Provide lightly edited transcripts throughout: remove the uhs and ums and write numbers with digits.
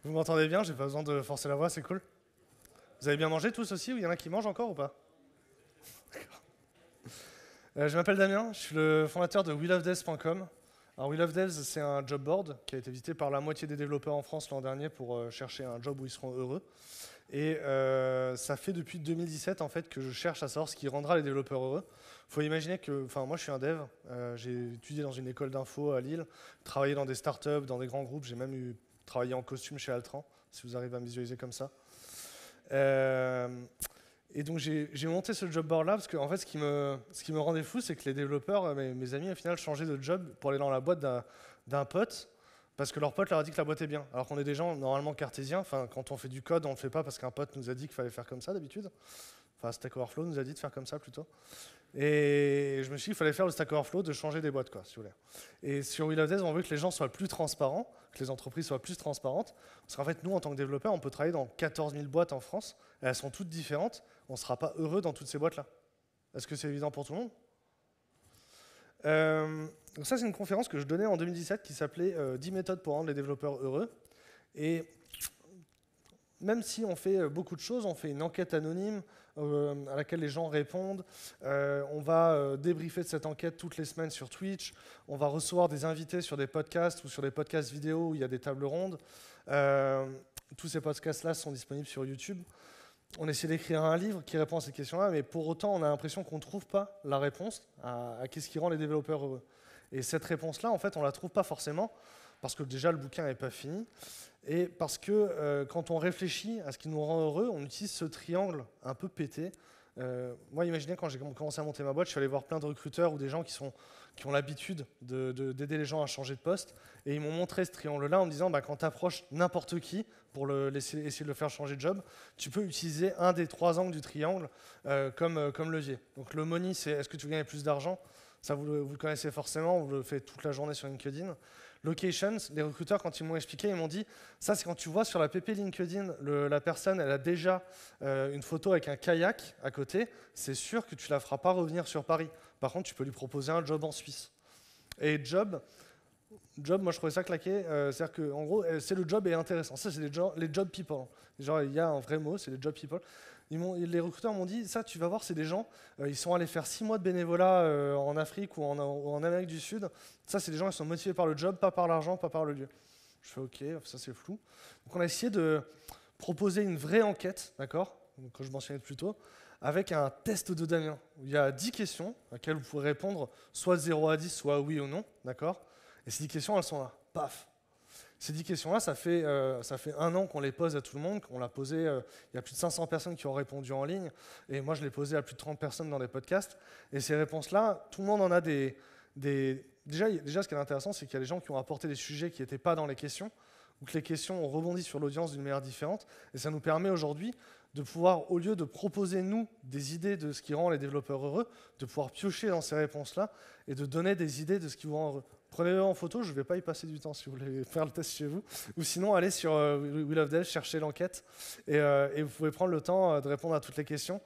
Vous m'entendez bien? J'ai pas besoin de forcer la voix, c'est cool. Vous avez bien mangé tous aussi, ou il y en a qui mangent encore ou pas? Je m'appelle Damien, je suis le fondateur de WeLoveDevs.com. Alors WeLoveDevs, c'est un job board qui a été visité par la moitié des développeurs en France l'an dernier pour chercher un job où ils seront heureux. Et ça fait depuis 2017 en fait que je cherche à savoir ce qui rendra les développeurs heureux. Il faut imaginer que, enfin moi je suis un dev, j'ai étudié dans une école d'info à Lille, travaillé dans des startups, dans des grands groupes, j'ai même travaillé en costume chez Altran, si vous arrivez à me visualiser comme ça. Euh, et donc j'ai monté ce job board là parce que en fait ce qui me rendait fou, c'est que les développeurs, mes amis au final changeaient de job pour aller dans la boîte d'un pote parce que leur pote leur a dit que la boîte est bien. Alors qu'on est des gens normalement cartésiens, enfin quand on fait du code, on le fait pas parce qu'un pote nous a dit qu'il fallait faire comme ça d'habitude. Enfin Stack Overflow nous a dit de faire comme ça plutôt. Et je me suis dit qu'il fallait faire le Stack Overflow, de changer des boîtes, quoi, si vous voulez. Et sur WeLoveDevs, on veut que les gens soient plus transparents, que les entreprises soient plus transparentes. Parce qu'en fait, nous, en tant que développeurs, on peut travailler dans 14 000 boîtes en France. Et elles sont toutes différentes. On ne sera pas heureux dans toutes ces boîtes-là. Est-ce que c'est évident pour tout le monde? Donc ça, c'est une conférence que je donnais en 2017 qui s'appelait 10 méthodes pour rendre les développeurs heureux. Et même si on fait beaucoup de choses, on fait une enquête anonyme à laquelle les gens répondent, on va débriefer de cette enquête toutes les semaines sur Twitch, on va recevoir des invités sur des podcasts ou sur des podcasts vidéo où il y a des tables rondes. Tous ces podcasts-là sont disponibles sur YouTube. On essaie d'écrire un livre qui répond à ces questions-là, mais pour autant, on a l'impression qu'on ne trouve pas la réponse à qu'est-ce qui rend les développeurs heureux. Et cette réponse-là, en fait, on ne la trouve pas forcément, parce que déjà, le bouquin n'est pas fini, et parce que quand on réfléchit à ce qui nous rend heureux, on utilise ce triangle un peu pété. Moi, imaginez, quand j'ai commencé à monter ma boîte, je suis allé voir plein de recruteurs ou des gens qui ont l'habitude d'aider les gens à changer de poste, et ils m'ont montré ce triangle-là en me disant, bah, quand tu approches n'importe qui pour essayer de le faire changer de job, tu peux utiliser un des 3 angles du triangle comme levier. Donc le money, c'est est-ce que tu veux gagner plus d'argent? Ça, vous le connaissez forcément, vous le faites toute la journée sur LinkedIn. Locations, les recruteurs, quand ils m'ont expliqué, ils m'ont dit, ça c'est quand tu vois sur la PP LinkedIn, la personne, elle a déjà une photo avec un kayak à côté, c'est sûr que tu la feras pas revenir sur Paris. Par contre, tu peux lui proposer un job en Suisse. Et job, moi je trouvais ça claqué, c'est-à-dire que en gros, c'est le job est intéressant. Ça, c'est les job people. Genre, il y a un vrai mot, c'est les job people. Les recruteurs m'ont dit, ça, tu vas voir, c'est des gens, ils sont allés faire 6 mois de bénévolat en Afrique ou en Amérique du Sud. Ça, c'est des gens qui sont motivés par le job, pas par l'argent, pas par le lieu. Je fais OK, ça c'est flou. Donc on a essayé de proposer une vraie enquête, d'accord, que je mentionnais plus tôt, avec un test de Damien. Il y a 10 questions à laquelle vous pouvez répondre soit 0 à 10, soit oui ou non, d'accord. Et ces 10 questions, elles sont là. Paf. Ces 10 questions-là, ça fait 1 an qu'on les pose à tout le monde, qu'on l'a posé, il y a plus de 500 personnes qui ont répondu en ligne, et moi je l'ai posé à plus de 30 personnes dans des podcasts, et ces réponses-là, tout le monde en a Déjà, ce qui est intéressant, c'est qu'il y a des gens qui ont apporté des sujets qui n'étaient pas dans les questions, ou que les questions ont rebondi sur l'audience d'une manière différente, et ça nous permet aujourd'hui de pouvoir, au lieu de proposer, nous, des idées de ce qui rend les développeurs heureux, de pouvoir piocher dans ces réponses-là, et de donner des idées de ce qui vous rend heureux. Prenez-le en photo, je ne vais pas y passer du temps si vous voulez faire le test chez vous. Ou sinon, allez sur WeLoveDevs, cherchez l'enquête et vous pouvez prendre le temps de répondre à toutes les questions.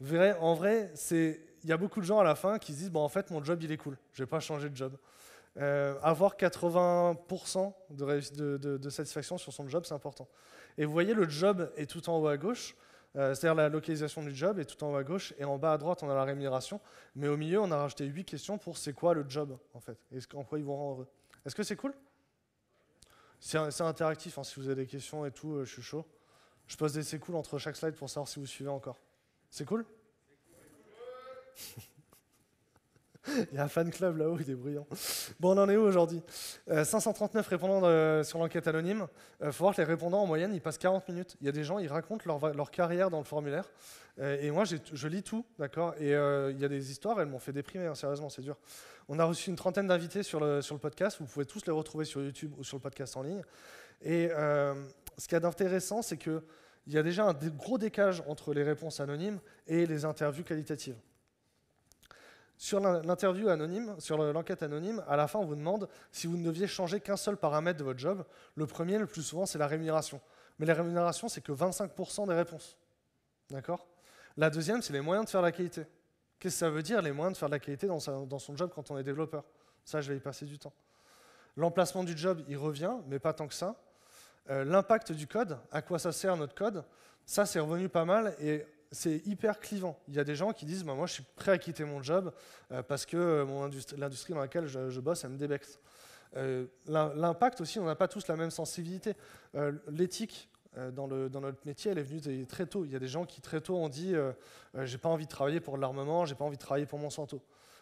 Vous verrez, en vrai, il y a beaucoup de gens à la fin qui se disent bon, en fait, mon job, il est cool, je ne vais pas changer de job. Avoir 80% de satisfaction sur son job, c'est important. Et vous voyez, le job est tout en haut à gauche. C'est-à-dire la localisation du job est tout en haut à gauche, et en bas à droite, on a la rémunération. Mais au milieu, on a rajouté 8 questions pour c'est quoi le job, en fait, et en quoi ils vous rend heureux. Est-ce que c'est cool? C'est interactif, hein, si vous avez des questions et tout, je suis chaud. Je pose des c'est cool entre chaque slide pour savoir si vous suivez encore. C'est cool? Il y a un fan club là-haut, il est bruyant. Bon, on en est où aujourd'hui? 539 répondants sur l'enquête anonyme. Il faut voir que les répondants, en moyenne, ils passent 40 minutes. Il y a des gens, ils racontent leur carrière dans le formulaire. Et moi, je lis tout, d'accord. Et il y a des histoires, elles m'ont fait déprimer, hein, sérieusement, c'est dur. On a reçu une trentaine d'invités sur le podcast. Vous pouvez tous les retrouver sur YouTube ou sur le podcast en ligne. Et ce qu'il y a d'intéressant, c'est qu'il y a déjà un gros décalage entre les réponses anonymes et les interviews qualitatives. Sur l'interview anonyme, sur l'enquête anonyme, à la fin, on vous demande si vous ne deviez changer qu'un seul paramètre de votre job. Le premier, le plus souvent, c'est la rémunération. Mais la rémunération, c'est que 25% des réponses. D'accord? La deuxième, c'est les moyens de faire de la qualité. Qu'est-ce que ça veut dire, les moyens de faire de la qualité dans son job quand on est développeur? Ça, je vais y passer du temps. L'emplacement du job, il revient, mais pas tant que ça. L'impact du code, à quoi ça sert notre code, ça c'est revenu pas mal et c'est hyper clivant. Il y a des gens qui disent moi je suis prêt à quitter mon job parce que l'industrie dans laquelle je bosse, elle me débecte. L'impact aussi, on n'a pas tous la même sensibilité. L'éthique dans notre métier, elle est venue très tôt. Il y a des gens qui très tôt ont dit j'ai pas envie de travailler pour de l'armement, j'ai pas envie de travailler pour Monsanto.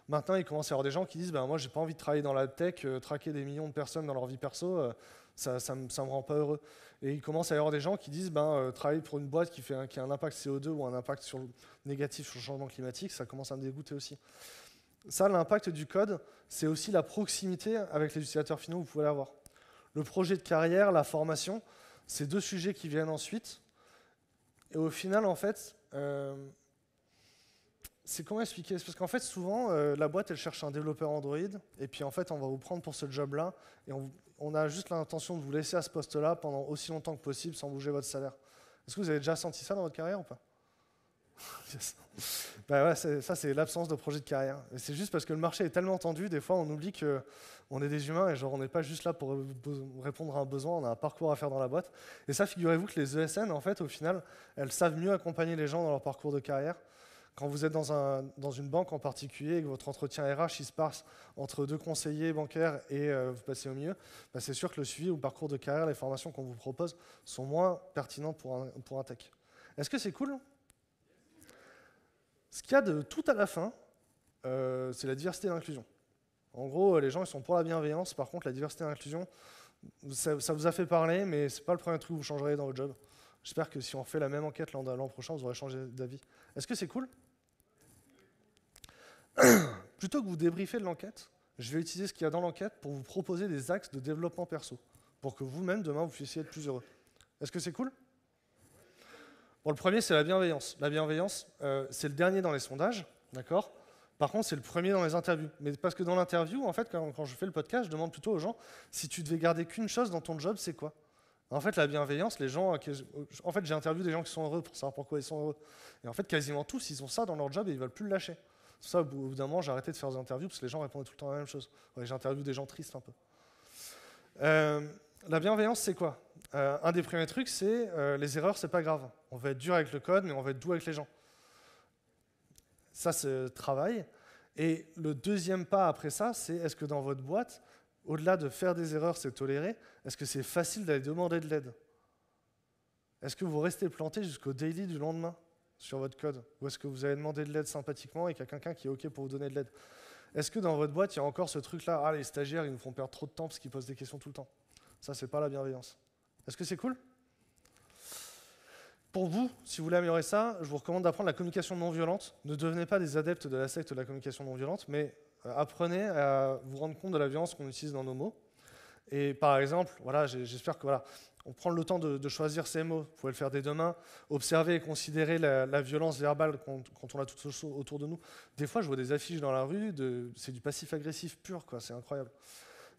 Maintenant, il commence à y avoir des gens qui disent moi j'ai pas envie de travailler dans la tech, traquer des millions de personnes dans leur vie perso, ça me rend pas heureux. Et il commence à y avoir des gens qui disent travailler pour une boîte qui a un impact CO2 ou un impact négatif sur le changement climatique, ça commence à me dégoûter aussi. Ça, l'impact du code, c'est aussi la proximité avec les utilisateurs finaux que vous pouvez avoir. Le projet de carrière, la formation, c'est deux sujets qui viennent ensuite. Et au final, en fait, c'est comment expliquer? C'est parce qu'en fait, souvent, la boîte, elle cherche un développeur Android, et puis en fait, on va vous prendre pour ce job-là, et on a juste l'intention de vous laisser à ce poste-là pendant aussi longtemps que possible sans bouger votre salaire. Est-ce que vous avez déjà senti ça dans votre carrière ou pas? Yes. Ouais, ça, c'est l'absence de projet de carrière. Et c'est juste parce que le marché est tellement tendu, des fois, on oublie qu'on est des humains et genre, on n'est pas juste là pour répondre à un besoin, on a un parcours à faire dans la boîte. Et ça, figurez-vous que les ESN, en fait, au final, elles savent mieux accompagner les gens dans leur parcours de carrière. Quand vous êtes dans une banque en particulier et que votre entretien RH il se passe entre deux conseillers bancaires et vous passez au milieu, c'est sûr que le suivi ou le parcours de carrière, les formations qu'on vous propose sont moins pertinentes pour un tech. Est-ce que c'est cool ? Ce qu'il y a de tout à la fin, c'est la diversité et l'inclusion. En gros, les gens ils sont pour la bienveillance, par contre la diversité et l'inclusion, ça vous a fait parler, mais ce n'est pas le premier truc que vous changerez dans votre job. J'espère que si on fait la même enquête l'an prochain, vous aurez changé d'avis. Est-ce que c'est cool ? Plutôt que vous débriefer de l'enquête, je vais utiliser ce qu'il y a dans l'enquête pour vous proposer des axes de développement perso, pour que vous-même, demain, vous puissiez être plus heureux. Est-ce que c'est cool ? Bon, le premier, c'est la bienveillance. La bienveillance, c'est le dernier dans les sondages, d'accord ? Par contre, c'est le premier dans les interviews. Mais parce que dans l'interview, en fait, quand je fais le podcast, je demande plutôt aux gens, si tu devais garder qu'une chose dans ton job, c'est quoi ? En fait, la bienveillance, les gens... En fait, j'ai interviewé des gens qui sont heureux pour savoir pourquoi ils sont heureux. Et en fait, quasiment tous, ils ont ça dans leur job et ils ne veulent plus le lâcher. C'est ça, au bout d'un moment, j'ai arrêté de faire des interviews parce que les gens répondaient tout le temps la même chose. Ouais, j'ai interviewé des gens tristes un peu. La bienveillance, c'est quoi ? Un des premiers trucs, c'est les erreurs, c'est pas grave. On va être dur avec le code, mais on va être doux avec les gens. Ça, c'est le travail. Et le deuxième pas après ça, c'est est-ce que dans votre boîte, au-delà de faire des erreurs, c'est toléré, est-ce que c'est facile d'aller demander de l'aide ? Est-ce que vous restez planté jusqu'au daily du lendemain sur votre code ? Ou est-ce que vous allez demander de l'aide sympathiquement et qu'il y a quelqu'un qui est OK pour vous donner de l'aide ? Est-ce que dans votre boîte, il y a encore ce truc-là, les stagiaires, ils nous font perdre trop de temps parce qu'ils posent des questions tout le temps ? Ça, c'est pas la bienveillance. Est-ce que c'est cool ? Pour vous, si vous voulez améliorer ça, je vous recommande d'apprendre la communication non violente. Ne devenez pas des adeptes de la secte de la communication non violente, mais apprenez à vous rendre compte de la violence qu'on utilise dans nos mots. Et par exemple, voilà, j'espère que on prend le temps de choisir ces mots. Vous pouvez le faire dès demain. Observer et considérer la violence verbale quand on a tout autour de nous. Des fois, je vois des affiches dans la rue, c'est du passif-agressif pur, quoi. C'est incroyable.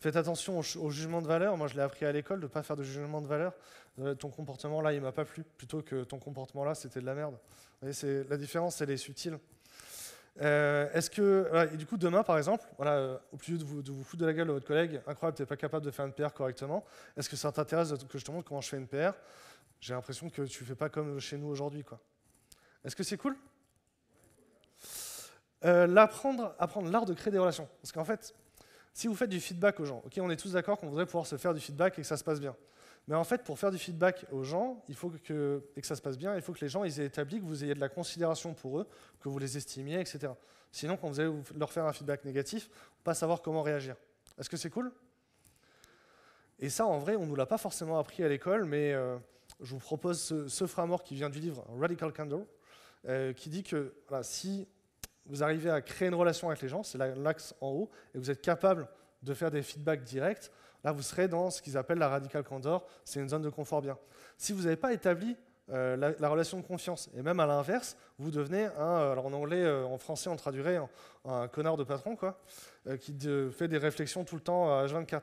Faites attention au jugement de valeur. Moi, je l'ai appris à l'école de ne pas faire de jugement de valeur. Ton comportement là, il ne m'a pas plu, plutôt que ton comportement là, c'était de la merde. Vous voyez, la différence, elle est subtile. Et du coup, demain, par exemple, au lieu de vous foutre de la gueule de votre collègue, incroyable, tu n'es pas capable de faire une PR correctement, est-ce que ça t'intéresse que je te montre comment je fais une PR ? J'ai l'impression que tu ne fais pas comme chez nous aujourd'hui, quoi. Est-ce que c'est cool ? Apprendre l'art de créer des relations. Parce qu'en fait, si vous faites du feedback aux gens, ok, on est tous d'accord qu'on voudrait pouvoir se faire du feedback et que ça se passe bien. Mais en fait, pour faire du feedback aux gens, et que ça se passe bien, il faut que les gens aient établi que vous ayez de la considération pour eux, que vous les estimiez, etc. Sinon, quand vous allez leur faire un feedback négatif, pas savoir comment réagir. Est-ce que c'est cool ? Et ça, en vrai, on ne nous l'a pas forcément appris à l'école, mais je vous propose ce framework qui vient du livre Radical Candor, qui dit que si vous arrivez à créer une relation avec les gens, c'est l'axe en haut, et vous êtes capable de faire des feedbacks directs, là vous serez dans ce qu'ils appellent la radical candor, c'est une zone de confort bien. Si vous n'avez pas établi la relation de confiance, et même à l'inverse, vous devenez alors en anglais, en français on traduirait un connard de patron, quoi, qui fait des réflexions tout le temps à H24.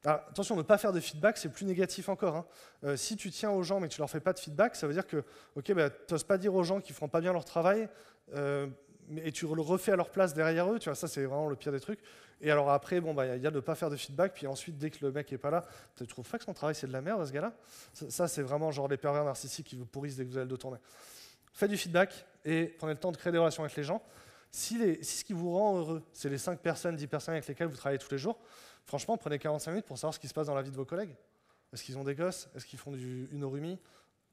Alors, attention, ne pas faire de feedback, c'est plus négatif encore. Si tu tiens aux gens mais tu leur fais pas de feedback, ça veut dire que tu n'oses pas dire aux gens qu'ils ne feront pas bien leur travail, et tu le refais à leur place derrière eux, tu vois, ça c'est vraiment le pire des trucs. Et alors après, bon, bah, y a de ne pas faire de feedback, puis ensuite, dès que le mec est pas là, tu trouves pas que son travail c'est de la merde, ce gars-là? Ça, c'est vraiment genre les pervers narcissiques qui vous pourrissent dès que vous avez le dos tourné. Faites du feedback et prenez le temps de créer des relations avec les gens. Si ce qui vous rend heureux, c'est les 5 personnes, 10 personnes avec lesquelles vous travaillez tous les jours, franchement, prenez 45 minutes pour savoir ce qui se passe dans la vie de vos collègues. Est-ce qu'ils ont des gosses? Est-ce qu'ils font du unorumi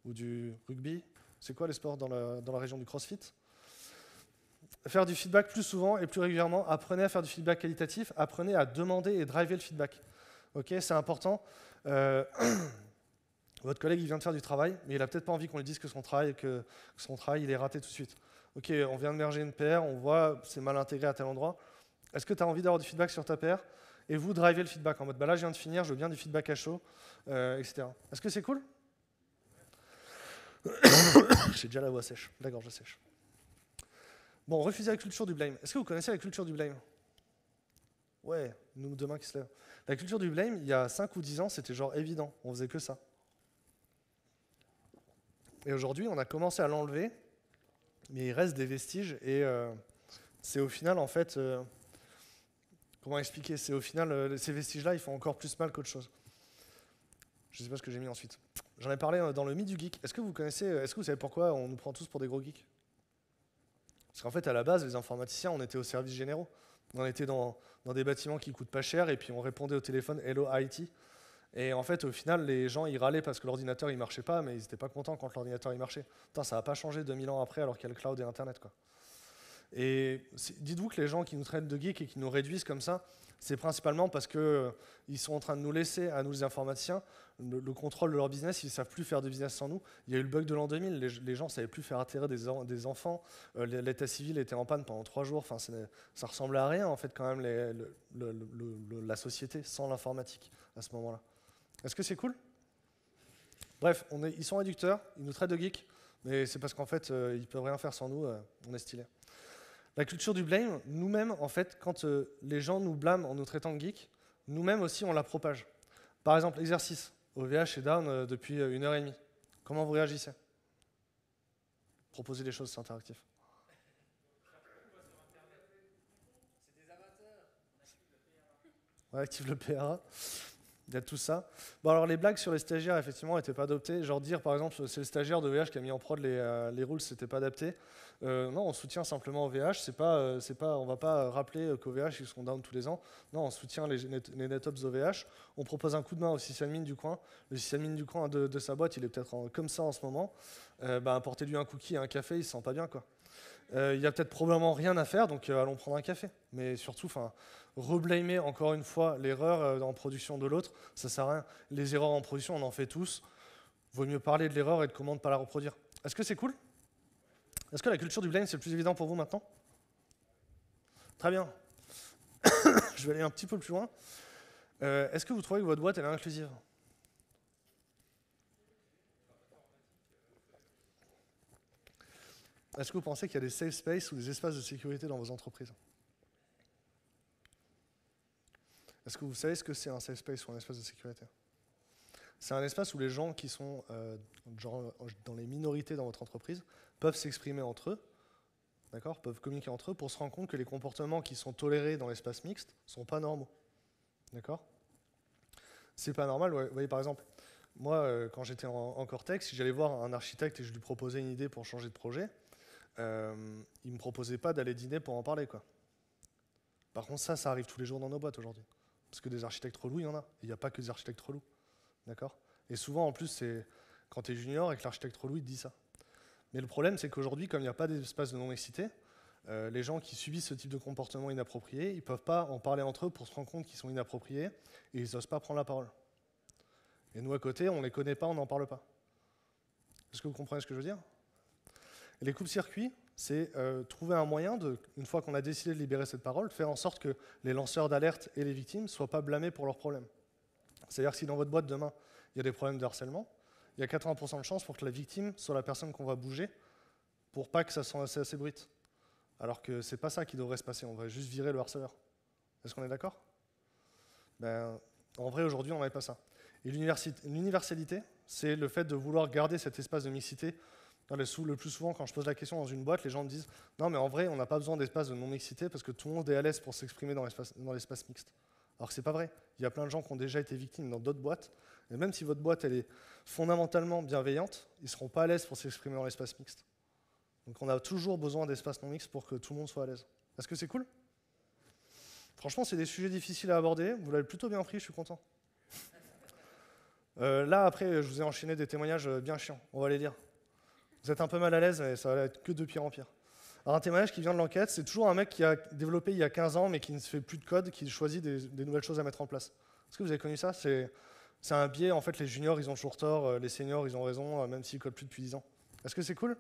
ou du rugby? C'est quoi les sports dans la région du CrossFit? Faire du feedback plus souvent et plus régulièrement. Apprenez à faire du feedback qualitatif. Apprenez à demander et driver le feedback. Ok, c'est important. Votre collègue, il vient de faire du travail, mais il n'a peut-être pas envie qu'on lui dise que son travail il est raté tout de suite. Ok, on vient de merger une PR, on voit c'est mal intégré à tel endroit. Est-ce que tu as envie d'avoir du feedback sur ta PR? Et vous drivez le feedback en mode, bah là je viens de finir, je veux bien du feedback à chaud, etc. Est-ce que c'est cool? J'ai déjà la voix sèche, la gorge sèche. Bon, refusez la culture du blame. Est-ce que vous connaissez la culture du blame? Ouais, nous deux mains qui se lèvent. La culture du blame, il y a 5 ou 10 ans, c'était genre évident, on faisait que ça. Et aujourd'hui, on a commencé à l'enlever, mais il reste des vestiges, et c'est au final, en fait, comment expliquer? C'est au final, ces vestiges-là, ils font encore plus mal qu'autre chose. Je ne sais pas ce que j'ai mis ensuite. J'en ai parlé dans le mythe du geek. Est-ce que vous savez pourquoi on nous prend tous pour des gros geeks? Parce qu'en fait, à la base, les informaticiens, on était au service généraux. On était dans des bâtiments qui coûtent pas cher, et puis on répondait au téléphone Hello IT. Et en fait, au final, les gens, ils râlaient parce que l'ordinateur, il marchait pas, mais ils n'étaient pas contents quand l'ordinateur, il marchait. Putain, ça n'a pas changé 2000 ans après, alors qu'il y a le cloud et Internet, quoi. Et dites-vous que les gens qui nous traitent de geeks et qui nous réduisent comme ça, c'est principalement parce qu'ils sont en train de nous laisser, à nous les informaticiens, le contrôle de leur business. Ils ne savent plus faire de business sans nous. Il y a eu le bug de l'an 2000, les gens ne savaient plus faire atterrir des enfants. L'état civil était en panne pendant 3 jours. Enfin, ça ressemblait à rien, en fait, quand même, la société sans l'informatique à ce moment-là. Est-ce que c'est cool? Bref, ils sont réducteurs, ils nous traitent de geeks, mais c'est parce qu'en fait, ils ne peuvent rien faire sans nous, on est stylé. La culture du blame, nous-mêmes, en fait, quand les gens nous blâment en nous traitant de geeks, nous-mêmes aussi, on la propage. Par exemple, exercice. OVH est down depuis 1h30. Comment vous réagissez? Proposez des choses, c'est interactif. Ouais, active le PRA. Il y a tout ça. Bon, alors les blagues sur les stagiaires, effectivement, n'étaient pas adoptées. Genre dire, par exemple, c'est le stagiaire de VH qui a mis en prod les rules, c'était pas adapté. Non, on soutient simplement OVH. On va pas rappeler qu'OVH, ils sont down tous les ans. Non, on soutient les NetOps OVH. On propose un coup de main au sysadmin du coin. Le sysadmin du coin de sa boîte, il est peut-être comme ça en ce moment. Apportez-lui un cookie et un café, il se sent pas bien, quoi. Il y a peut-être probablement rien à faire, donc allons prendre un café. Mais surtout, reblamer encore une fois l'erreur en production de l'autre, ça sert à rien. Les erreurs en production, on en fait tous. Vaut mieux parler de l'erreur et de comment ne pas la reproduire. Est-ce que c'est cool? Est-ce que la culture du blame, c'est le plus évident pour vous maintenant? Très bien. Je vais aller un petit peu plus loin. Est-ce que vous trouvez que votre boîte elle est inclusive? Est-ce que vous pensez qu'il y a des safe spaces ou des espaces de sécurité dans vos entreprises? Est-ce que vous savez ce que c'est un safe space ou un espace de sécurité? C'est un espace où les gens qui sont dans les minorités dans votre entreprise peuvent s'exprimer entre eux, d'accord, peuvent communiquer entre eux pour se rendre compte que les comportements qui sont tolérés dans l'espace mixte ne sont pas normaux. D'accord? C'est pas normal. Vous voyez, par exemple, moi, quand j'étais en Cortex, si j'allais voir un architecte et je lui proposais une idée pour changer de projet, il ne me proposait pas d'aller dîner pour en parler, quoi. Par contre, ça arrive tous les jours dans nos boîtes aujourd'hui. Parce que des architectes relous, il y en a. Il n'y a pas que des architectes relous. D'accord? Et souvent, en plus, c'est quand tu es junior et que l'architecte relou, il te dit ça. Mais le problème, c'est qu'aujourd'hui, comme il n'y a pas d'espace de non-mixité, les gens qui subissent ce type de comportement inapproprié, ils ne peuvent pas en parler entre eux pour se rendre compte qu'ils sont inappropriés et ils n'osent pas prendre la parole. Et nous, à côté, on ne les connaît pas, on n'en parle pas. Est-ce que vous comprenez ce que je veux dire? Et les coupes-circuits, c'est trouver un moyen, une fois qu'on a décidé de libérer cette parole, faire en sorte que les lanceurs d'alerte et les victimes ne soient pas blâmés pour leurs problèmes. C'est-à-dire que si dans votre boîte demain, il y a des problèmes de harcèlement, il y a 80% de chances pour que la victime soit la personne qu'on va bouger pour pas que ça soit assez brute. Alors que c'est pas ça qui devrait se passer, on devrait juste virer le harceleur. Est-ce qu'on est d'accord? En vrai, aujourd'hui, on n'avait pas ça. Et l'universalité, c'est le fait de vouloir garder cet espace de mixité Le plus souvent, quand je pose la question dans une boîte, les gens me disent « Non, mais en vrai, on n'a pas besoin d'espace de non-mixité parce que tout le monde est à l'aise pour s'exprimer dans l'espace mixte. » Alors que c'est pas vrai. Il y a plein de gens qui ont déjà été victimes dans d'autres boîtes, et même si votre boîte elle est fondamentalement bienveillante, ils ne seront pas à l'aise pour s'exprimer dans l'espace mixte. Donc on a toujours besoin d'espace non-mixte pour que tout le monde soit à l'aise. Est-ce que c'est cool? Franchement, c'est des sujets difficiles à aborder. Vous l'avez plutôt bien pris, je suis content. Là, après, je vous ai enchaîné des témoignages bien chiants. On va les lire. Vous êtes un peu mal à l'aise, mais ça va être que de pire en pire. Alors, un témoignage qui vient de l'enquête, c'est toujours un mec qui a développé il y a 15 ans, mais qui ne se fait plus de code, qui choisit des nouvelles choses à mettre en place. Est-ce que vous avez connu ça? C'est un biais. En fait, les juniors, ils ont toujours tort. Les seniors, ils ont raison, même s'ils codent plus depuis 10 ans. Est-ce que c'est cool?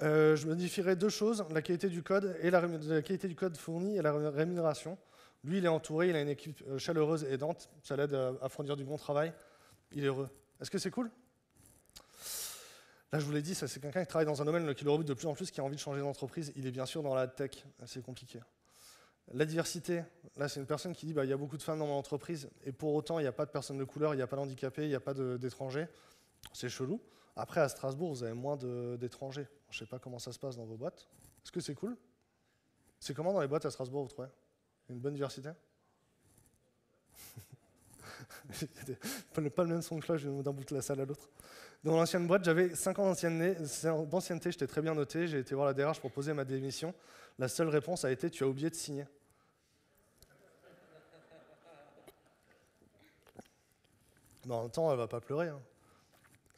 Je modifierai deux choses, la qualité du code et la qualité du code fourni et la rémunération. Lui, il est entouré, il a une équipe chaleureuse et aidante, ça l'aide à fournir du bon travail, il est heureux. Est-ce que c'est cool? Là, je vous l'ai dit, ça c'est quelqu'un qui travaille dans un domaine qui le rebute de plus en plus, qui a envie de changer d'entreprise. Il est bien sûr dans la tech, c'est compliqué. La diversité, là c'est une personne qui dit il y a beaucoup de femmes dans mon entreprise et pour autant il n'y a pas de personnes de couleur, il n'y a pas d'handicapés, il n'y a pas d'étrangers. C'est chelou. Après, à Strasbourg, vous avez moins d'étrangers. Je ne sais pas comment ça se passe dans vos boîtes. Est-ce que c'est cool? C'est comment dans les boîtes à Strasbourg, vous trouvez? Une bonne diversité? Pas le même son que là, je vais d'un bout de la salle à l'autre. Dans l'ancienne boîte, j'avais 5 ans d'ancienneté, j'étais très bien noté, j'ai été voir la DRH pour poser ma démission. La seule réponse a été « tu as oublié de signer ». Mais en même temps, elle ne va pas pleurer. Hein.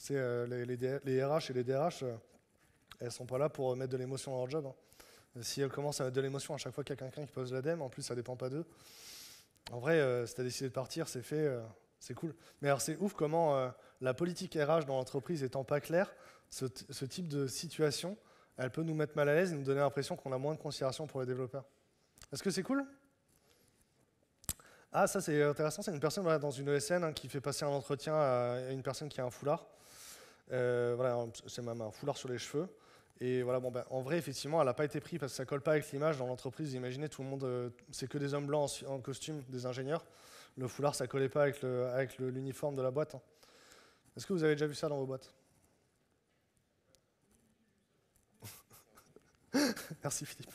Les RH et les DRH, elles ne sont pas là pour mettre de l'émotion dans leur job. Hein. Si elles commencent à mettre de l'émotion à chaque fois qu'il y a quelqu'un qui pose l'ADEME, en plus ça ne dépend pas d'eux. En vrai, si tu as décidé de partir, c'est fait, c'est cool. Mais alors c'est ouf comment la politique RH dans l'entreprise étant pas claire, ce type de situation, elle peut nous mettre mal à l'aise et nous donner l'impression qu'on a moins de considération pour les développeurs. Est-ce que c'est cool? Ah, ça c'est intéressant, c'est une personne dans une ESN qui fait passer un entretien à une personne qui a un foulard. C'est même un foulard sur les cheveux. Et voilà, en vrai, effectivement, elle n'a pas été prise parce que ça ne colle pas avec l'image dans l'entreprise. Imaginez, tout le monde, c'est que des hommes blancs en costume, des ingénieurs. Le foulard, ça ne collait pas avec l'uniforme de la boîte. Hein. Est-ce que vous avez déjà vu ça dans vos boîtes? Merci Philippe.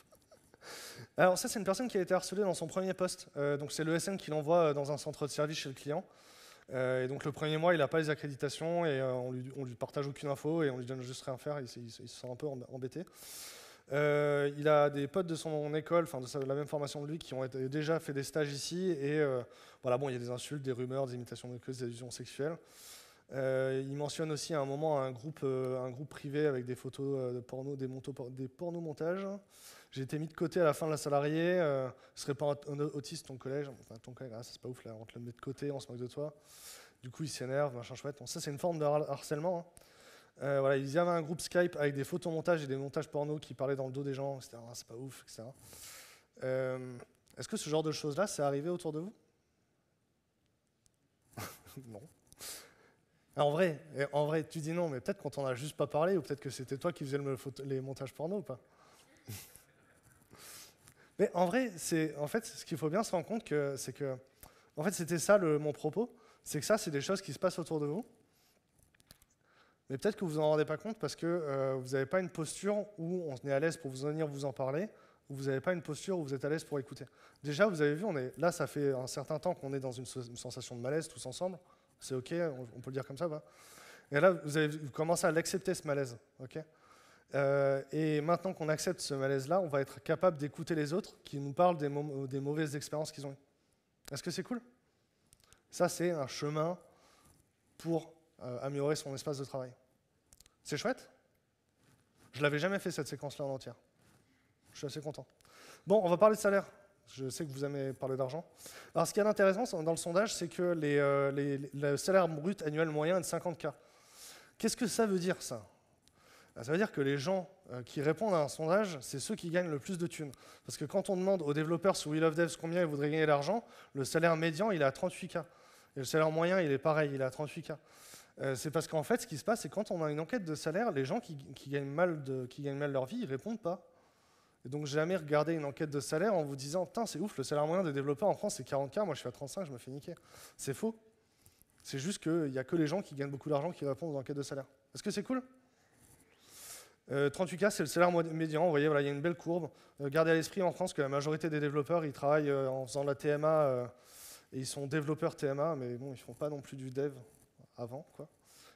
Alors ça, c'est une personne qui a été harcelée dans son premier poste. Donc c'est l'ESN qui l'envoie dans un centre de service chez le client. Et donc le premier mois, il n'a pas les accréditations et on lui partage aucune info et on lui donne juste rien faire. Il se sent un peu embêté. Il a des potes de son école, enfin de la même formation de lui, qui ont déjà fait des stages ici. Et il y a des insultes, des rumeurs, des imitations de causes, des allusions sexuelles. Il mentionne aussi à un moment un groupe privé avec des photos de porno, des porno-montages. J'ai été mis de côté à la fin de la salariée. Ce serait pas un autiste ton collège? Enfin, ton collègue, c'est pas ouf là, on te le met de côté, on se moque de toi. Du coup, il s'énerve, machin chouette. Bon, ça, c'est une forme de harcèlement. Hein. Il y avait un groupe Skype avec des photomontages et des montages porno qui parlaient dans le dos des gens, etc. C'est pas ouf, etc. Est-ce que ce genre de choses-là, c'est arrivé autour de vous? Non. En vrai, tu dis non, mais peut-être qu'on t'en a juste pas parlé, ou peut-être que c'était toi qui faisais les montages porno ou pas. Mais en vrai, ce qu'il faut bien se rendre compte, c'est que, en fait, c'était ça mon propos, c'est que ça, c'est des choses qui se passent autour de vous, mais peut-être que vous en rendez pas compte parce que vous n'avez pas une posture où on est à l'aise pour venir vous en parler, ou vous n'avez pas une posture où vous êtes à l'aise pour écouter. Déjà, vous avez vu, là, ça fait un certain temps qu'on est dans une sensation de malaise tous ensemble. C'est OK, on peut le dire comme ça, bah. Et là, vous commencez à l'accepter, ce malaise. Okay, et maintenant qu'on accepte ce malaise-là, on va être capable d'écouter les autres qui nous parlent des mauvaises expériences qu'ils ont eues. Est-ce que c'est cool? Ça, c'est un chemin pour améliorer son espace de travail. C'est chouette? Je ne l'avais jamais fait, cette séquence-là en entière. Je suis assez content. Bon, on va parler de salaire. Je sais que vous aimez parler d'argent. Alors, ce qui est intéressant dans le sondage, c'est que le salaire brut annuel moyen est de 50K. Qu'est-ce que ça veut dire, ça? Ça veut dire que les gens qui répondent à un sondage, c'est ceux qui gagnent le plus de thunes. Parce que quand on demande aux développeurs sur We Love Devs combien ils voudraient gagner d'argent, le salaire médian, il est à 38K. Et le salaire moyen, il est pareil, il est à 38K. C'est parce qu'en fait, ce qui se passe, c'est quand on a une enquête de salaire, les gens qui gagnent mal leur vie, ils répondent pas. Et donc, jamais regarder une enquête de salaire en vous disant « Putain, c'est ouf, le salaire moyen des développeurs en France, c'est 40K, moi je suis à 35, je me fais niquer. » C'est faux. C'est juste qu'il n'y a que les gens qui gagnent beaucoup d'argent qui répondent aux enquêtes de salaire. Est-ce que c'est cool? 38K, c'est le salaire médian. Vous voyez, voilà, il y a une belle courbe. Gardez à l'esprit en France que la majorité des développeurs, ils travaillent en faisant de la TMA et ils sont développeurs TMA, mais bon, ils ne font pas non plus du dev avant, quoi.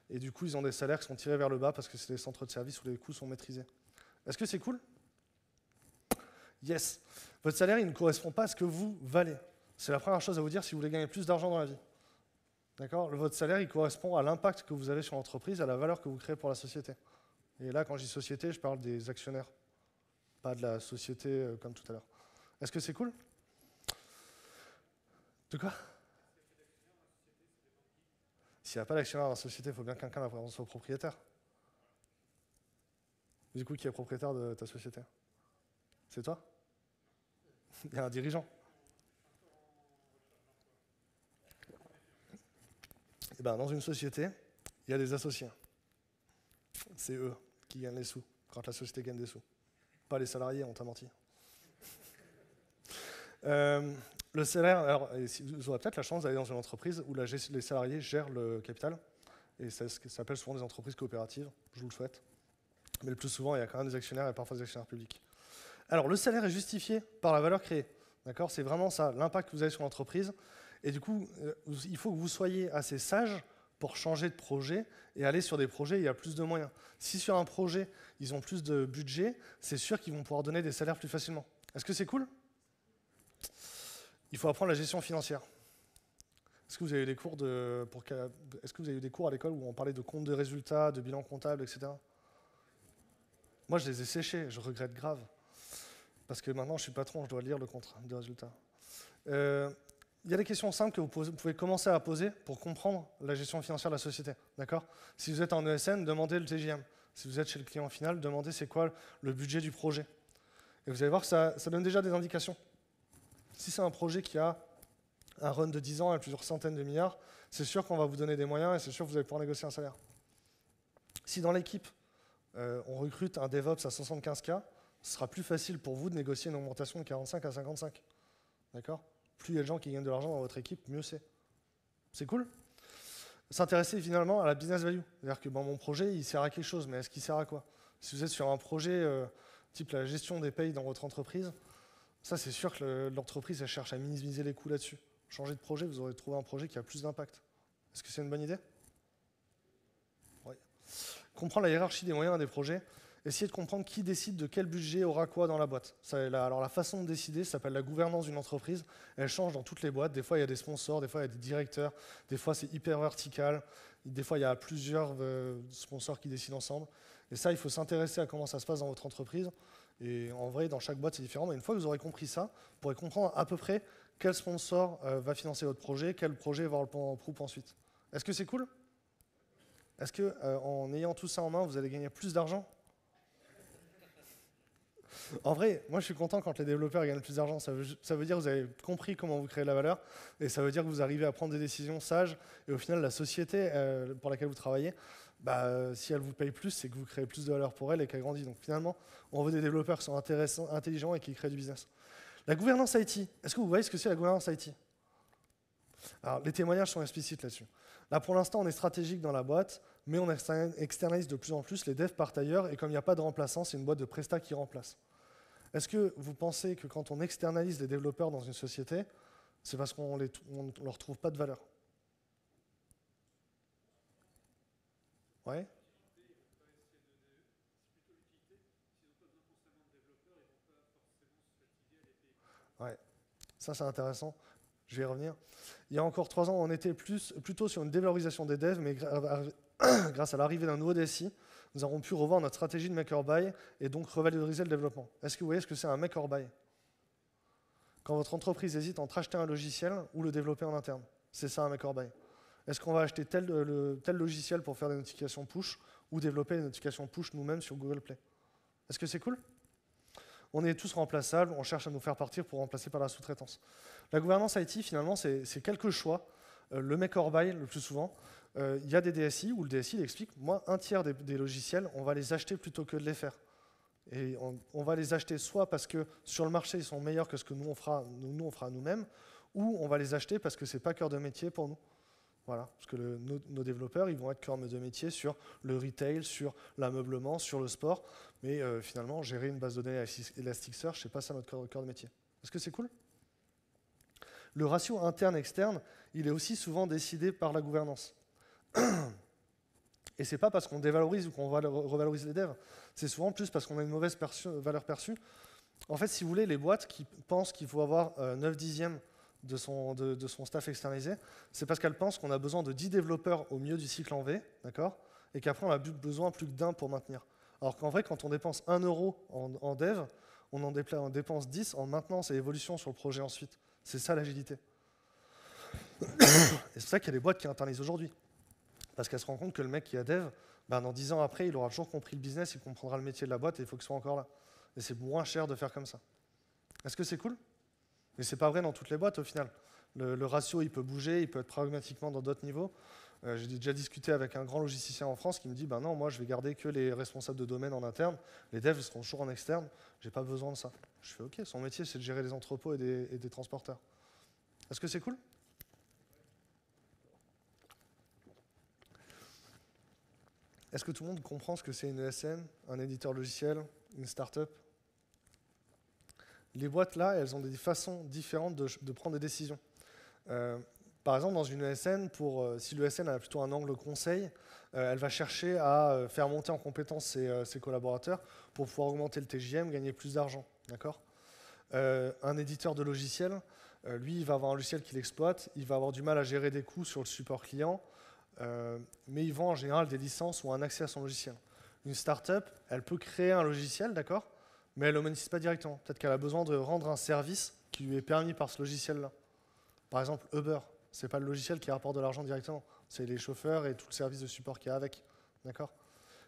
Et du coup, ils ont des salaires qui sont tirés vers le bas parce que c'est des centres de services où les coûts sont maîtrisés. Est-ce que c'est cool? Yes. Votre salaire, il ne correspond pas à ce que vous valez. C'est la première chose à vous dire si vous voulez gagner plus d'argent dans la vie. D'accord? Votre salaire, il correspond à l'impact que vous avez sur l'entreprise, à la valeur que vous créez pour la société. Et là, quand je dis société, je parle des actionnaires, pas de la société comme tout à l'heure. Est-ce que c'est cool? De quoi? S'il n'y a pas d'actionnaire dans la société, il faut bien que quelqu'un soit propriétaire. Du coup, qui est propriétaire de ta société? C'est toi? Il y a un dirigeant. Et ben, dans une société, il y a des associés. C'est eux qui gagnent les sous, quand la société gagne des sous. Pas les salariés, on t'a menti. Le salaire, alors, vous aurez peut-être la chance d'aller dans une entreprise où les salariés gèrent le capital, et ça s'appelle souvent des entreprises coopératives, je vous le souhaite. Mais le plus souvent, il y a quand même des actionnaires et parfois des actionnaires publics. Alors, le salaire est justifié par la valeur créée. D'accord? C'est vraiment ça, l'impact que vous avez sur l'entreprise. Et du coup, il faut que vous soyez assez sage pour changer de projet et aller sur des projets où il y a plus de moyens. Si sur un projet, ils ont plus de budget, c'est sûr qu'ils vont pouvoir donner des salaires plus facilement. Est-ce que c'est cool? Il faut apprendre la gestion financière. Est-ce que vous avez eu des cours est-ce que vous avez eu des cours à l'école où on parlait de compte de résultats, de bilan comptable, etc. Moi, je les ai séchés, je regrette grave. Parce que maintenant, je suis patron, je dois lire le compte de résultats. Il y a des questions simples que vous pouvez commencer à poser pour comprendre la gestion financière de la société. D'accord? Si vous êtes en ESN, demandez le TJM. Si vous êtes chez le client final, demandez c'est quoi le budget du projet. Et vous allez voir que ça donne déjà des indications. Si c'est un projet qui a un run de 10 ans à plusieurs centaines de milliards, c'est sûr qu'on va vous donner des moyens et c'est sûr que vous allez pouvoir négocier un salaire. Si dans l'équipe, on recrute un DevOps à 75K, ce sera plus facile pour vous de négocier une augmentation de 45 à 55. D'accord? Plus il y a de gens qui gagnent de l'argent dans votre équipe, mieux c'est. C'est cool? S'intéresser finalement à la business value. C'est-à-dire que mon projet, il sert à quelque chose, mais est-ce qu'il sert à quoi? Si vous êtes sur un projet type la gestion des payes dans votre entreprise, ça c'est sûr que l'entreprise elle cherche à minimiser les coûts là-dessus. Changer de projet, vous aurez trouvé un projet qui a plus d'impact. Est-ce que c'est une bonne idée? Oui. Comprendre la hiérarchie des moyens des projets. Essayez de comprendre qui décide de quel budget aura quoi dans la boîte. Alors la façon de décider s'appelle la gouvernance d'une entreprise. Elle change dans toutes les boîtes. Des fois, il y a des sponsors, des fois, il y a des directeurs, des fois, c'est hyper vertical. Des fois, il y a plusieurs sponsors qui décident ensemble. Et ça, il faut s'intéresser à comment ça se passe dans votre entreprise. Et en vrai, dans chaque boîte, c'est différent. Mais une fois que vous aurez compris ça, vous pourrez comprendre à peu près quel sponsor va financer votre projet, quel projet va avoir le plan en croupe ensuite. Est-ce que c'est cool? Est-ce qu'en ayant tout ça en main, vous allez gagner plus d'argent? En vrai, moi je suis content quand les développeurs gagnent plus d'argent. Ça veut dire que vous avez compris comment vous créez de la valeur et ça veut dire que vous arrivez à prendre des décisions sages et au final la société pour laquelle vous travaillez, si elle vous paye plus, c'est que vous créez plus de valeur pour elle et qu'elle grandit. Donc finalement, on veut des développeurs qui sont intéressants, intelligents et qui créent du business. La gouvernance IT, est-ce que vous voyez ce que c'est la gouvernance IT? Alors les témoignages sont explicites là-dessus. Là pour l'instant on est stratégique dans la boîte, mais on externalise de plus en plus, les devs partent ailleurs et comme il n'y a pas de remplaçant, c'est une boîte de prestat qui remplace. Est-ce que vous pensez que quand on externalise les développeurs dans une société, c'est parce qu'on ne leur trouve pas de valeur? Ouais. Ouais. Ça c'est intéressant. Je vais y revenir. Il y a encore 3 ans, on était plutôt sur une dévalorisation des devs, mais grâce à l'arrivée d'un nouveau DSI, nous avons pu revoir notre stratégie de make or buy et donc revaloriser le développement. Est-ce que vous voyez ce que c'est un make or buy? Quand votre entreprise hésite entre acheter un logiciel ou le développer en interne, c'est ça un make or buy. Est-ce qu'on va acheter tel logiciel pour faire des notifications push ou développer des notifications push nous-mêmes sur Google Play? Est-ce que c'est cool? On est tous remplaçables, on cherche à nous faire partir pour remplacer par la sous-traitance. La gouvernance IT, finalement, c'est quelques choix. Le make or buy, le plus souvent. Il y a des DSI où le DSI il explique, moi, un tiers des logiciels, on va les acheter plutôt que de les faire. Et on va les acheter soit parce que sur le marché, ils sont meilleurs que ce que nous, on fera nous-mêmes, ou on va les acheter parce que ce n'est pas cœur de métier pour nous. Voilà, parce que nos développeurs, ils vont être cœur de métier sur le retail, sur l'ameublement, sur le sport, mais finalement, gérer une base de données Elasticsearch, c'est pas ça notre cœur de métier. Est-ce que c'est cool? Le ratio interne-externe, il est aussi souvent décidé par la gouvernance. Et c'est pas parce qu'on dévalorise ou qu'on revalorise les devs, c'est souvent plus parce qu'on a une mauvaise valeur perçue. En fait, si vous voulez, les boîtes qui pensent qu'il faut avoir 9 dixièmes de son staff externalisé, c'est parce qu'elles pensent qu'on a besoin de 10 développeurs au milieu du cycle en V, d'accord, et qu'après on a besoin plus que d'un pour maintenir. Alors qu'en vrai, quand on dépense 1 euro en dev, on dépense 10 en maintenance et évolution sur le projet ensuite. C'est ça l'agilité. Et c'est pour ça qu'il y a des boîtes qui internalisent aujourd'hui. Parce qu'elles se rendent compte que le mec qui a dev, ben dans 10 ans après, il aura toujours compris le business, il comprendra le métier de la boîte et il faut qu'il soit encore là. Et c'est moins cher de faire comme ça. Est-ce que c'est cool? Mais c'est pas vrai dans toutes les boîtes au final. Le ratio, il peut bouger, il peut être pragmatiquement dans d'autres niveaux. J'ai déjà discuté avec un grand logicien en France qui me dit ben non, moi je vais garder que les responsables de domaine en interne, les devs seront toujours en externe, j'ai pas besoin de ça. Je fais ok, son métier c'est de gérer des entrepôts et des transporteurs. Est-ce que c'est cool? Est-ce que tout le monde comprend ce que c'est une ESN, un éditeur logiciel, une start-up? Les boîtes là, elles ont des façons différentes de prendre des décisions. Par exemple, dans une ESN, si l'ESN a plutôt un angle conseil, elle va chercher à faire monter en compétence ses collaborateurs pour pouvoir augmenter le TJM, gagner plus d'argent. D'accord ? Un éditeur de logiciel, lui, il va avoir un logiciel qu'il exploite, il va avoir du mal à gérer des coûts sur le support client, mais il vend en général des licences ou un accès à son logiciel. Une startup, elle peut créer un logiciel, d'accord, mais elle ne le monétise pas directement. Peut-être qu'elle a besoin de rendre un service qui lui est permis par ce logiciel-là. Par exemple, Uber, ce n'est pas le logiciel qui rapporte de l'argent directement, c'est les chauffeurs et tout le service de support qu'il y a avec. D'accord ?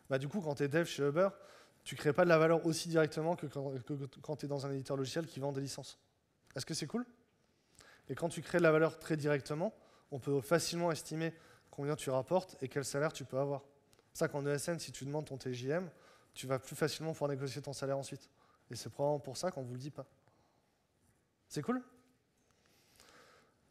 Bah, du coup, quand tu es dev chez Uber, tu ne crées pas de la valeur aussi directement que quand tu es dans un éditeur logiciel qui vend des licences. Est-ce que c'est cool? Et quand tu crées de la valeur très directement, on peut facilement estimer combien tu rapportes et quel salaire tu peux avoir. C'est ça qu'en ESN, si tu demandes ton TJM, tu vas plus facilement pouvoir négocier ton salaire ensuite. Et c'est probablement pour ça qu'on ne vous le dit pas. C'est cool?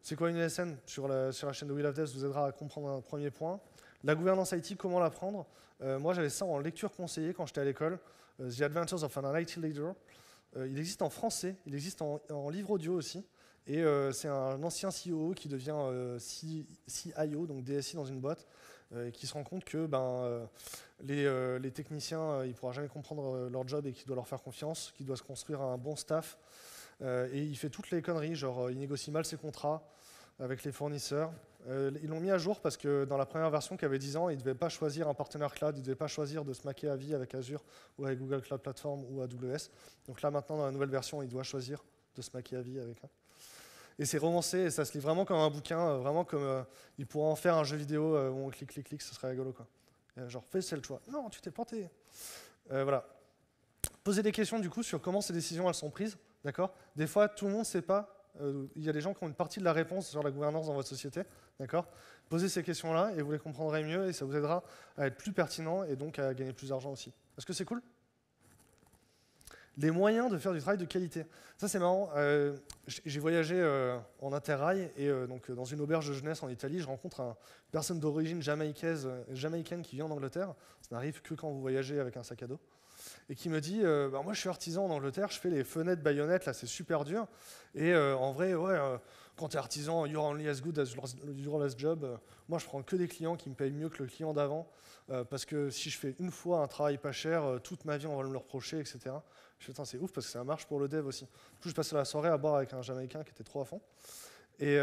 C'est quoi une ESN? Sur la chaîne de We Love Devs, vous aidera à comprendre un premier point. La gouvernance IT, comment l'apprendre? Moi, j'avais ça en lecture conseillée quand j'étais à l'école. The Adventures of an IT Leader. Il existe en français, il existe en livre audio aussi. Et c'est un ancien CEO qui devient CIO, donc DSI dans une boîte, qui se rend compte que les techniciens, ils ne pourront jamais comprendre leur job et qu'il doit leur faire confiance, qu'il doit se construire un bon staff. Et il fait toutes les conneries, genre il négocie mal ses contrats avec les fournisseurs. Ils l'ont mis à jour parce que dans la première version qui avait 10 ans, il ne devait pas choisir un partenaire cloud, il ne devait pas choisir de se maquer à vie avec Azure ou avec Google Cloud Platform ou AWS. Donc là maintenant, dans la nouvelle version, il doit choisir de se maquer à vie avec un. Et c'est romancé et ça se lit vraiment comme un bouquin, vraiment comme il pourrait en faire un jeu vidéo où on clique, clique, clique, ce serait rigolo quoi. Genre fais le choix. Non, tu t'es planté. Voilà. Posez des questions du coup sur comment ces décisions elles sont prises. D'accord ? Des fois, tout le monde ne sait pas. Il y a des gens qui ont une partie de la réponse sur la gouvernance dans votre société. D'accord ? Posez ces questions-là et vous les comprendrez mieux et ça vous aidera à être plus pertinent et donc à gagner plus d'argent aussi. Est-ce que c'est cool ? Les moyens de faire du travail de qualité. Ça, c'est marrant. J'ai voyagé en interrail et donc dans une auberge de jeunesse en Italie, je rencontre une personne d'origine jamaïcaine qui vient en Angleterre. Ça n'arrive que quand vous voyagez avec un sac à dos. Et qui me dit moi je suis artisan en Angleterre, je fais les fenêtres baïonnettes, là c'est super dur. Et en vrai, quand tu es artisan, you're only as good as your last job. Moi je prends que des clients qui me payent mieux que le client d'avant. Parce que si je fais une fois un travail pas cher, toute ma vie on va me le reprocher, etc. Je fais, c'est ouf parce que ça marche pour le dev aussi. Du coup je passais la soirée à boire avec un Jamaïcain qui était trop à fond. Et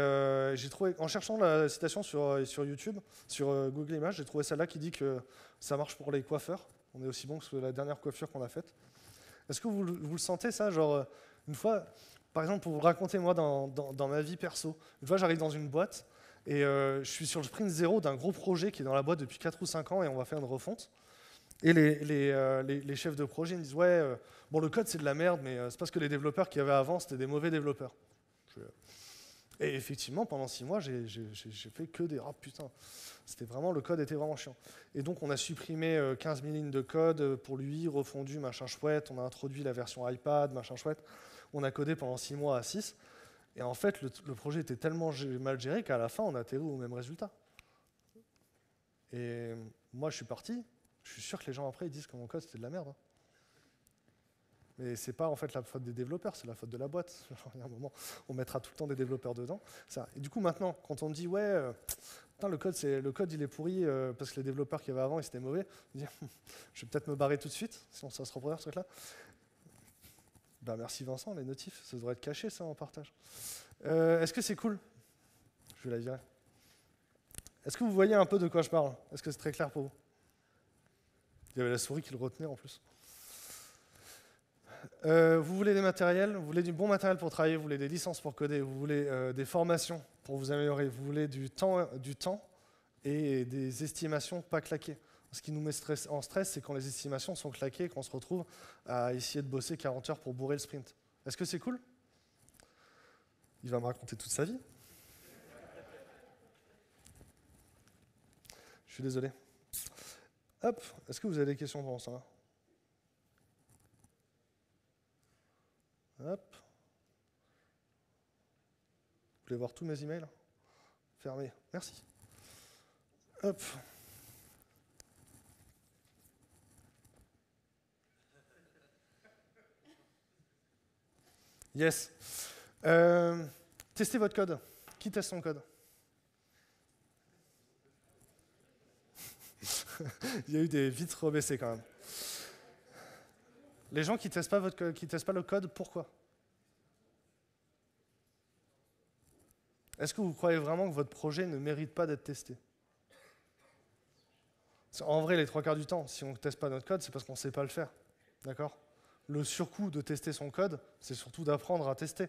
j'ai trouvé, en cherchant la citation sur YouTube, sur Google Images, j'ai trouvé celle-là qui dit que ça marche pour les coiffeurs. On est aussi bon que la dernière coiffure qu'on a faite. Est-ce que vous le sentez ça? Genre, une fois, par exemple, pour vous raconter moi dans ma vie perso, une fois j'arrive dans une boîte et je suis sur le sprint 0 d'un gros projet qui est dans la boîte depuis 4 ou 5 ans et on va faire une refonte. Et les chefs de projet me disent ouais, bon le code c'est de la merde, mais c'est parce que les développeurs qu'il y avait avant c'était des mauvais développeurs. Et effectivement, pendant 6 mois, j'ai fait que des putain. Le code était vraiment chiant. Et donc, on a supprimé 15 000 lignes de code pour lui, refondu, machin chouette. On a introduit la version iPad, machin chouette. On a codé pendant 6 mois à 6. Et en fait, le projet était tellement mal géré qu'à la fin, on a atterri au même résultat. Et moi, je suis parti. Je suis sûr que les gens après, ils disent que mon code, c'était de la merde. Hein. Mais c'est pas en fait la faute des développeurs, c'est la faute de la boîte. Genre, il y a un moment, on mettra tout le temps des développeurs dedans. Ça. Et du coup, maintenant, quand on me dit, ouais, putain, le code, il est pourri parce que les développeurs qu'il y avait avant, ils étaient mauvais, je me dis, je vais peut-être me barrer tout de suite, sinon ça va se reproduire ce truc-là. Bah, merci Vincent, les notifs, ça devrait être caché ça en partage. Est-ce que c'est cool? Je vais la virer. Est-ce que vous voyez un peu de quoi je parle? Est-ce que c'est très clair pour vous? Il y avait la souris qui le retenait en plus. Vous voulez des matériels, vous voulez du bon matériel pour travailler, vous voulez des licences pour coder, vous voulez des formations pour vous améliorer, vous voulez du temps et des estimations pas claquées. Ce qui nous met en stress, c'est quand les estimations sont claquées et qu'on se retrouve à essayer de bosser 40 heures pour bourrer le sprint. Est-ce que c'est cool? Il va me raconter toute sa vie. Je suis désolé. Hop, est-ce que vous avez des questions pendant ça? Hop. Vous voulez voir tous mes emails? Fermés. Merci. Hop. Yes. Testez votre code. Qui teste son code? Il y a eu des vitres rebaissées quand même. Les gens qui testent pas testent pas le code, pourquoi? Est-ce que vous croyez vraiment que votre projet ne mérite pas d'être testé? En vrai, les 3 quarts du temps, si on ne teste pas notre code, c'est parce qu'on ne sait pas le faire. D'accord? Le surcoût de tester son code, c'est surtout d'apprendre à tester.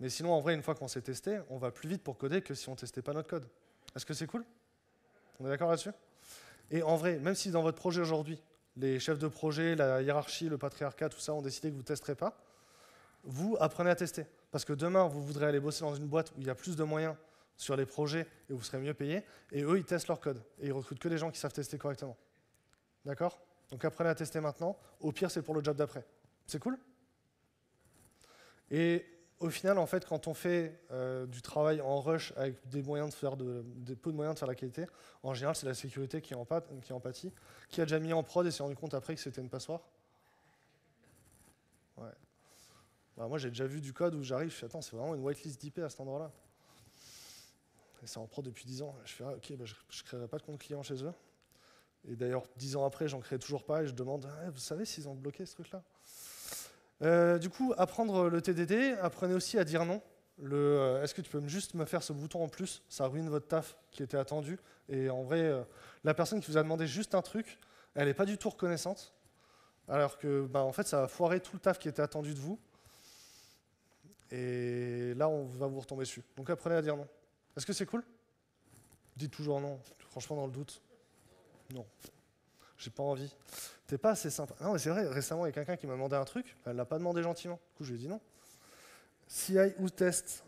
Mais sinon, en vrai, une fois qu'on s'est testé, on va plus vite pour coder que si on ne testait pas notre code. Est-ce que c'est cool? On est d'accord là-dessus? Et en vrai, même si dans votre projet aujourd'hui, les chefs de projet, la hiérarchie, le patriarcat, tout ça ont décidé que vous ne testerez pas, vous apprenez à tester. Parce que demain, vous voudrez aller bosser dans une boîte où il y a plus de moyens sur les projets et vous serez mieux payé, et eux, ils testent leur code. Et ils recrutent que des gens qui savent tester correctement. D'accord? Donc apprenez à tester maintenant. Au pire, c'est pour le job d'après. C'est cool? Et au final, en fait, quand on fait du travail en rush avec des moyens de faire peu de moyens de faire la qualité, en général, c'est la sécurité qui en pâtit. Qui a déjà mis en prod et s'est rendu compte après que c'était une passoire? Ouais. Bah, moi, j'ai déjà vu du code où j'arrive, je fais attends, c'est vraiment une whitelist d'IP à cet endroit-là. Et c'est en prod depuis 10 ans. Je fais ah, ok, bah, je ne créerai pas de compte client chez eux. Et d'ailleurs, 10 ans après, j'en crée toujours pas et je demande ah, vous savez s'ils ont bloqué ce truc-là? Du coup, apprendre le TDD, apprenez aussi à dire non. Est-ce que tu peux juste me faire ce bouton en plus? Ça ruine votre taf qui était attendu. Et en vrai, la personne qui vous a demandé juste un truc, elle n'est pas du tout reconnaissante. Alors que, bah, en fait, ça va foirer tout le taf qui était attendu de vous. Et là, on va vous retomber dessus. Donc apprenez à dire non. Est-ce que c'est cool? Dites toujours non. Franchement, dans le doute. Non. J'ai pas envie. T'es pas assez sympa. Non, mais c'est vrai, récemment, il y a quelqu'un qui m'a demandé un truc. Elle l'a pas demandé gentiment. Du coup, je lui ai dit non. CI ou test.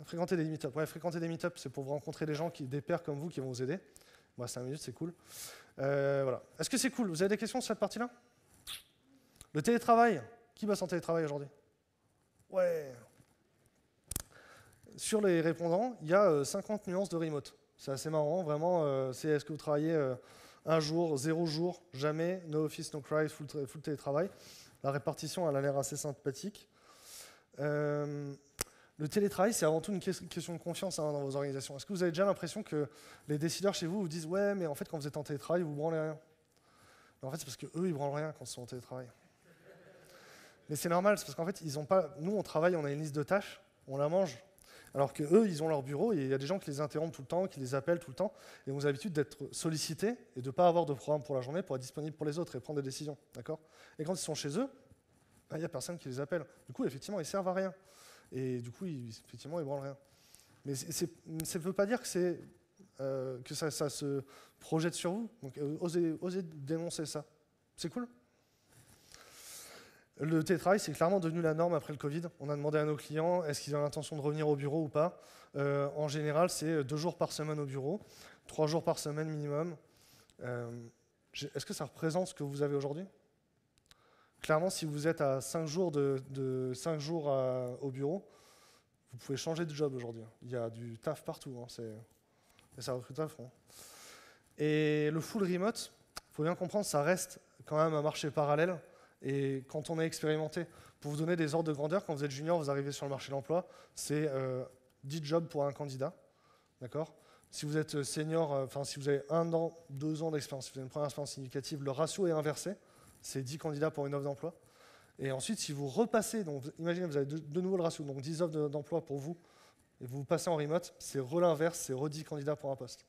Fréquenter des meet-up. Ouais, fréquenter des meet-up, c'est pour vous rencontrer des gens, des pairs comme vous qui vont vous aider. Moi, 5 minutes, c'est cool. Voilà. Est-ce que c'est cool? Vous avez des questions sur cette partie-là? Le télétravail. Qui bosse en télétravail aujourd'hui? Ouais. Sur les répondants, il y a 50 nuances de remote. C'est assez marrant, vraiment. C'est est-ce que vous travaillez un jour, 0 jour, jamais, no office, no cry, full télétravail. La répartition, elle a l'air assez sympathique. Le télétravail, c'est avant tout une question de confiance dans vos organisations. Est-ce que vous avez déjà l'impression que les décideurs chez vous vous disent « Ouais, mais en fait, quand vous êtes en télétravail, vous branlez rien ». En fait, c'est parce qu'eux, ils branlent rien quand ils sont en télétravail. Mais c'est normal, c'est parce qu'en fait, ils ont pas. Nous, on travaille, on a une liste de tâches, on la mange. Alors qu'eux, ils ont leur bureau, et il y a des gens qui les interrompent tout le temps, qui les appellent tout le temps, et ont l'habitude d'être sollicités et de ne pas avoir de programme pour la journée pour être disponible pour les autres et prendre des décisions. D'accord? Et quand ils sont chez eux, il n'y a personne qui les appelle. Du coup, effectivement, ils ne servent à rien. Et du coup, effectivement, ils ne branlent rien. Mais ça ne veut pas dire que ça se projette sur vous. Donc, osez dénoncer ça. C'est cool. Le télétravail, c'est clairement devenu la norme après le Covid. On a demandé à nos clients, est-ce qu'ils ont l'intention de revenir au bureau ou pas. En général, c'est 2 jours par semaine au bureau, 3 jours par semaine minimum. Est-ce que ça représente ce que vous avez aujourd'hui? Clairement, si vous êtes à 5 jours, 5 jours au bureau, vous pouvez changer de job aujourd'hui. Il y a du taf partout. Et ça recrute à fond. Et le full remote, il faut bien comprendre, ça reste quand même un marché parallèle. Et quand on est expérimenté, pour vous donner des ordres de grandeur, quand vous êtes junior, vous arrivez sur le marché de l'emploi, c'est 10 jobs pour un candidat. D'accord ? Si vous êtes senior, enfin si vous avez 1 an, 2 ans d'expérience, si vous avez une première expérience significative, le ratio est inversé. C'est 10 candidats pour une offre d'emploi. Et ensuite, si vous repassez, donc imaginez vous avez de nouveau le ratio, donc 10 offres d'emploi pour vous, et vous passez en remote, c'est l'inverse, c'est 10 candidats pour un poste.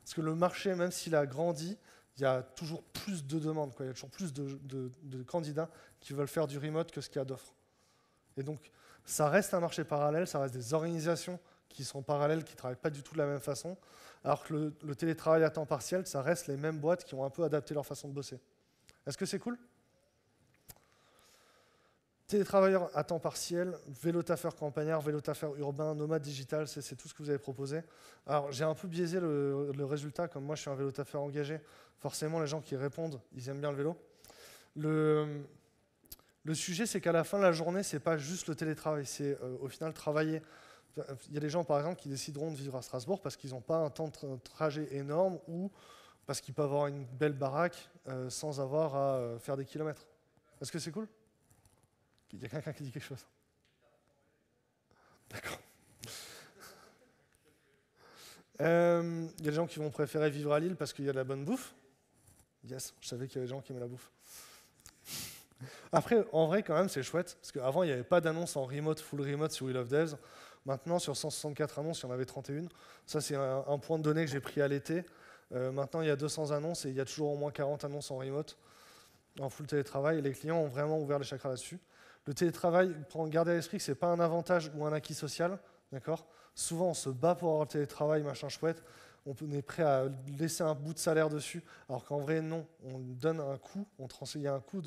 Parce que le marché, même s'il a grandi, il y a toujours plus de demandes, quoi. Il y a toujours plus de candidats qui veulent faire du remote que ce qu'il y a d'offres. Et donc, ça reste un marché parallèle, ça reste des organisations qui sont parallèles, qui ne travaillent pas du tout de la même façon, alors que le télétravail à temps partiel, ça reste les mêmes boîtes qui ont un peu adapté leur façon de bosser. Est-ce que c'est cool ? Télétravailleur à temps partiel, vélo-taffeur campagnard, vélo-taffeur urbain, nomade digital, c'est tout ce que vous avez proposé. Alors, j'ai un peu biaisé le résultat, comme moi je suis un vélo-taffeur engagé. Forcément, les gens qui répondent, ils aiment bien le vélo. Le sujet, c'est qu'à la fin de la journée, c'est pas juste le télétravail, c'est au final travailler. Il y a des gens, par exemple, qui décideront de vivre à Strasbourg parce qu'ils n'ont pas un temps de trajet énorme ou parce qu'ils peuvent avoir une belle baraque sans avoir à faire des kilomètres. Est-ce que c'est cool ? Il y a quelqu'un qui dit quelque chose. D'accord. Il y a des gens qui vont préférer vivre à Lille parce qu'il y a de la bonne bouffe. Yes, je savais qu'il y avait des gens qui aimaient la bouffe. Après, en vrai, quand même, c'est chouette, parce qu'avant, il n'y avait pas d'annonce en remote, full remote sur We Love Devs. Maintenant, sur 164 annonces, il y en avait 31. Ça, c'est un point de données que j'ai pris à l'été. Maintenant, il y a 200 annonces et il y a toujours au moins 40 annonces en remote, en full télétravail. Et les clients ont vraiment ouvert les chakras là-dessus. Le télétravail, pour garder à l'esprit que ce n'est pas un avantage ou un acquis social, d'accord ? Souvent, on se bat pour avoir le télétravail, machin chouette. On est prêt à laisser un bout de salaire dessus, alors qu'en vrai, non. On donne un coût, il y a un coût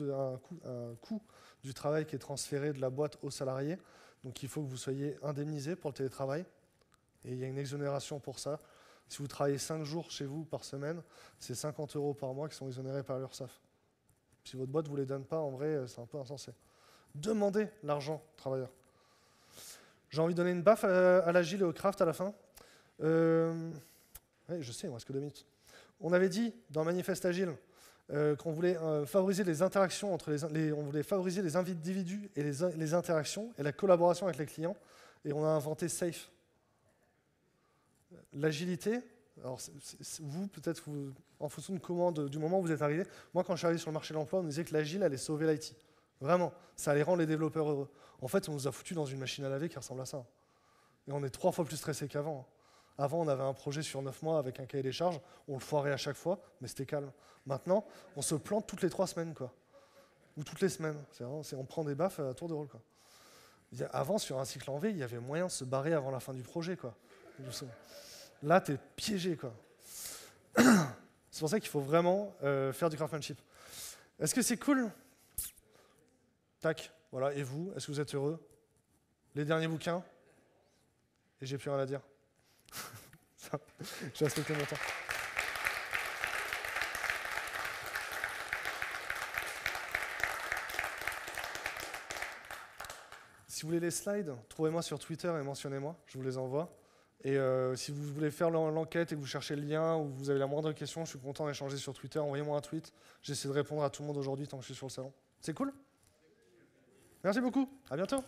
du travail qui est transféré de la boîte aux salariés. Donc, il faut que vous soyez indemnisé pour le télétravail. Et il y a une exonération pour ça. Si vous travaillez 5 jours chez vous par semaine, c'est 50 € par mois qui sont exonérés par l'URSSAF. Si votre boîte ne vous les donne pas, en vrai, c'est un peu insensé. Demandez l'argent aux travailleurs. J'ai envie de donner une baffe à l'agile et au craft à la fin. Oui, je sais, il ne reste que 2 minutes. On avait dit dans Manifeste Agile qu'on voulait favoriser les interactions entre on voulait favoriser les individus et les interactions et la collaboration avec les clients. Et on a inventé SAFE. L'agilité, alors vous, peut-être, en fonction du moment où vous êtes arrivé, moi, quand je suis arrivé sur le marché de l'emploi, on nous disait que l'agile allait sauver l'IT. Vraiment, ça allait rendre les développeurs heureux. En fait, on nous a foutus dans une machine à laver qui ressemble à ça. Et on est 3 fois plus stressé qu'avant. Avant, on avait un projet sur 9 mois avec un cahier des charges, on le foirait à chaque fois, mais c'était calme. Maintenant, on se plante toutes les 3 semaines, quoi. Ou toutes les semaines. On prend des baffes à tour de rôle, quoi. Avant, sur un cycle en V, il y avait moyen de se barrer avant la fin du projet, quoi. Là, tu es piégé, quoi. C'est pour ça qu'il faut vraiment faire du craftsmanship. Est-ce que c'est cool ? Tac, voilà. Et vous, est-ce que vous êtes heureux ? Les derniers bouquins ? Et j'ai plus rien à dire. J'ai respecté mon temps. Si vous voulez les slides, trouvez-moi sur Twitter et mentionnez-moi, je vous les envoie. Et si vous voulez faire l'enquête et que vous cherchez le lien ou vous avez la moindre question, je suis content d'échanger sur Twitter. Envoyez-moi un tweet. J'essaie de répondre à tout le monde aujourd'hui tant que je suis sur le salon. C'est cool ? Merci beaucoup. À bientôt.